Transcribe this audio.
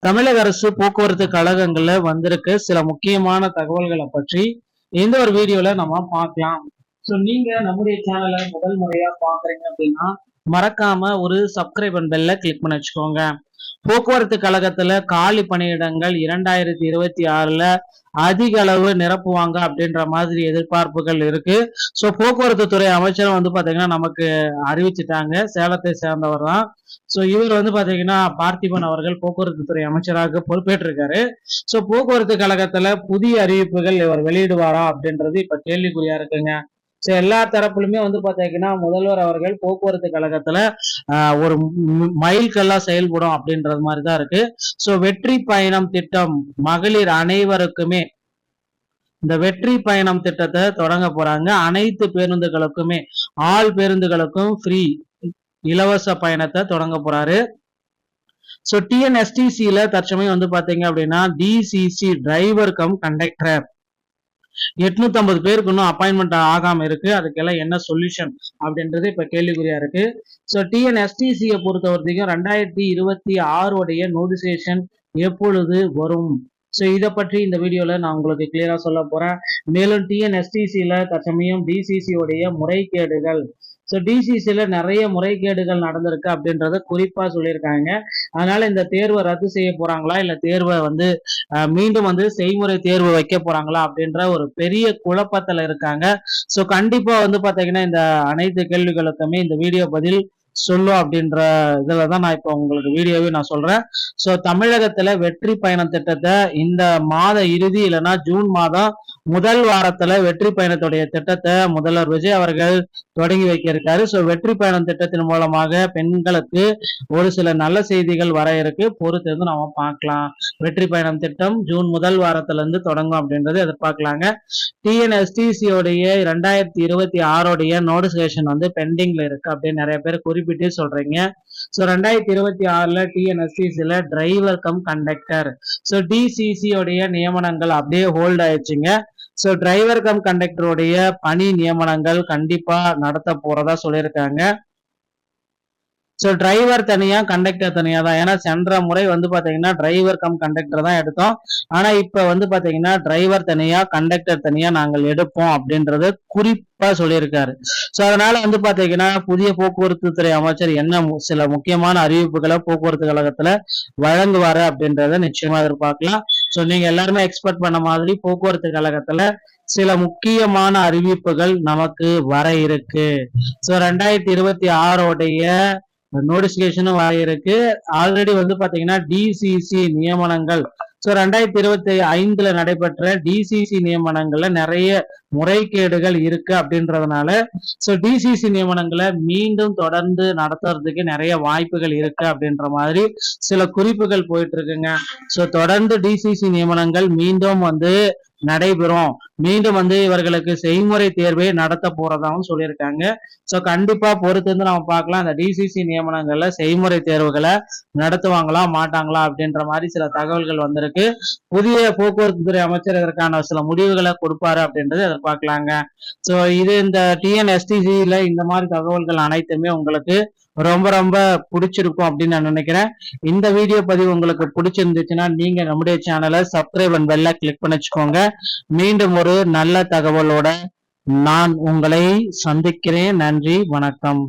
தமிழக அரசு போக்குவரத்து கழகங்கள்ல வந்திருக்க சில முக்கியமான தகவல்களை பற்றி இந்த ஒரு வீடியோல நம்ம பார்க்கலாம். ஸோ நீங்க நம்முடைய சேனலை முதல் முறையா பாக்குறீங்க அப்படின்னா மறக்காம ஒரு சப்ஸ்கிரைப் பெல்ல கிளிக் பண்ணி வச்சுக்கோங்க. போக்குவரத்து கழகத்துல காலி பணியிடங்கள் 2026ல அதிக அளவு நிரப்புவாங்க அப்படின்ற மாதிரி எதிர்பார்ப்புகள் இருக்கு. ஸோ போக்குவரத்து துறை அமைச்சரும் பாத்தீங்கன்னா நமக்கு அறிவிச்சுட்டாங்க. சேலத்தை சேர்ந்தவர் தான். ஸோ இவர் பாத்தீங்கன்னா பார்த்திபன் அவர்கள் போக்குவரத்து துறை அமைச்சராக பொறுப்பேற்றிருக்காரு. ஸோ போக்குவரத்து கழகத்துல புதிய அறிவிப்புகள் இவர் வெளியிடுவாரா அப்படின்றது இப்ப கேள்விக்குறியா இருக்குங்க. ஸோ எல்லா தரப்புலுமே பாத்தீங்கன்னா முதல்வர் அவர்கள் போக்குவரத்து கழகத்துல ஒரு மைல்கல்லா செயல்படும் அப்படின்றது மாதிரிதான் இருக்கு. ஸோ வெற்றி பயணம் திட்டம் மகளிர் அனைவருக்குமே இந்த வெற்றி பயணம் திட்டத்தை தொடங்க போறாங்க. அனைத்து பேருந்துகளுக்குமே ஆல் பேருந்துகளுக்கும் ஃப்ரீ இலவச பயணத்தை தொடங்க போறாரு. ஸோ டிஎன்எஸ்டிசியில தற்சமயம் பாத்தீங்க அப்படின்னா டிசிசி டிரைவர் கம் கண்டக்டர் 850 பேருக்கு இன்னும் அப்பாயின்மெண்ட் ஆகாம இருக்கு. அதுக்கெல்லாம் என்ன சொல்யூஷன் அப்படின்றது இப்ப கேள்விக்குறியா இருக்கு. ஸோ டிஎன்எஸ்டிசியை பொறுத்த வரைக்கும் 2026 நோட்டிபிகேஷன் எப்பொழுது வரும்? ஸோ இதை பற்றி இந்த வீடியோல நான் உங்களுக்கு கிளியரா சொல்ல போறேன். மேலும் டிஎன்எஸ்டிசியில தற்சமயம் டிசிசி உடைய முறைகேடுகள், ஸோ டிசிசியில நிறைய முறைகேடுகள் நடந்திருக்கு அப்படின்றத குறிப்பா சொல்லியிருக்காங்க. அதனால இந்த தேர்வை ரத்து செய்ய போறாங்களா இல்ல தேர்வை மீண்டும் செய்முறை தேர்வு வைக்க போறாங்களா அப்படின்ற ஒரு பெரிய குழப்பத்துல இருக்காங்க. ஸோ கண்டிப்பா பாத்தீங்கன்னா இந்த அனைத்து கேள்விகளுக்குமே இந்த வீடியோ பதில் சொல்லும் அப்படின்ற இதுலதான் நான் இப்போ உங்களுக்கு வீடியோவே நான் சொல்றேன். ஸோ தமிழகத்துல வெற்றி பயணம் திட்டத்தை இந்த மாத இறுதி இல்லைன்னா ஜூன் மாதம் முதல் வாரத்துல வெற்றி பயணத்துடைய திட்டத்தை முதல்வர் விஜய் அவர்கள் தொடங்கி வைக்க இருக்காரு. ஸோ வெற்றி பயணம் திட்டத்தின் மூலமாக பெண்களுக்கு ஒரு சில நல்ல செய்திகள் வர இருக்கு. பொறுத்து நாம பார்க்கலாம். வெற்றி பயணம் திட்டம் ஜூன் முதல் வாரத்துல இருந்து தொடங்கும் அப்படின்றது எதிர்பார்க்கலாங்க. டிஎன்எஸ்டிசி உடைய 2026 நோட்டிபிகேஷன் பெண்டிங்ல இருக்கு அப்படின்னு நிறைய பேர் குறிப்பிட்டு சொல்றீங்க. ஸோ 2026ல டிஎன்எஸ்டிசில டிரைவர் கம் கண்டக்டர், ஸோ டிசிசி உடைய நியமனங்கள் அப்படியே ஹோல்ட் ஆயிடுச்சுங்க. ஸோ டிரைவர் கம் கண்டக்டருடைய பணி நியமனங்கள் கண்டிப்பா நடத்த போறதா சொல்லியிருக்காங்க. ஸோ டிரைவர் தனியா கண்டக்டர் தனியா தான். ஏன்னா சென்ற முறை பாத்தீங்கன்னா டிரைவர் கம் கண்டக்டர் தான் எடுத்தோம். ஆனா இப்ப பாத்தீங்கன்னா டிரைவர் தனியா கண்டக்டர் தனியா நாங்கள் எடுப்போம் அப்படின்றது குறிப்பா சொல்லியிருக்காரு. ஸோ அதனால பாத்தீங்கன்னா புதிய போக்குவரத்து துறை அமைச்சர் என்ன சில முக்கியமான அறிவிப்புகளை போக்குவரத்து கழகத்துல வழங்குவாரு அப்படின்றத நிச்சயமா எதிர்பார்க்கலாம். ஸோ நீங்க எல்லாருமே எக்ஸ்பெக்ட் பண்ண மாதிரி போக்குவரத்து கழகத்துல சில முக்கியமான அறிவிப்புகள் நமக்கு வர இருக்கு. ஸோ 2026 நோட்டிபிகேஷனும் இருக்கு. ஆல்ரெடி பாத்தீங்கன்னா டிசிசி நியமனங்கள், ஸோ 2025ல நடைபெற்ற டிசிசி நியமனங்கள்ல நிறைய முறைகேடுகள் இருக்கு அப்படின்றதுனால ஸோ டிசிசி நியமனங்களை மீண்டும் தொடர்ந்து நடத்துறதுக்கு நிறைய வாய்ப்புகள் இருக்கு அப்படின்ற மாதிரி சில குறிப்புகள் போயிட்டு இருக்குங்க. ஸோ தொடர்ந்து டிசிசி நியமனங்கள் மீண்டும் நடைபெறும். மீண்டும் இவர்களுக்கு செய்முறை தேர்வை நடத்த போறதாகவும் சொல்லியிருக்காங்க. ஸோ கண்டிப்பா பொறுத்து நம்ம பார்க்கலாம். அந்த டிசிசி நியமனங்கள்ல செய்முறை தேர்வுகளை நடத்துவாங்களா மாட்டாங்களா அப்படின்ற மாதிரி சில தகவல்கள் வந்திருக்கு. புதிய போக்குவரத்து துறை அமைச்சர் இதற்கான சில முடிவுகளை கொடுப்பாரு அப்படின்றது எதிர்பார்க்கலாங்க. ஸோ இது இந்த டிஎன்எஸ்டிசியில இந்த மாதிரி தகவல்கள் அனைத்துமே உங்களுக்கு ரொம்ப ரொம்ப பிடிச்சிருக்கும் அப்படின்னு நான் நினைக்கிறேன். இந்த வீடியோ பதிவு உங்களுக்கு பிடிச்சிருந்துச்சுன்னா நீங்க நம்முடைய சேனலை சப்ஸ்கிரைப் அண்ட் பெல்ல கிளிக் பண்ணி வச்சுக்கோங்க. மீண்டும் ஒரு நல்ல தகவலோட நான் உங்களை சந்திக்கிறேன். நன்றி, வணக்கம்.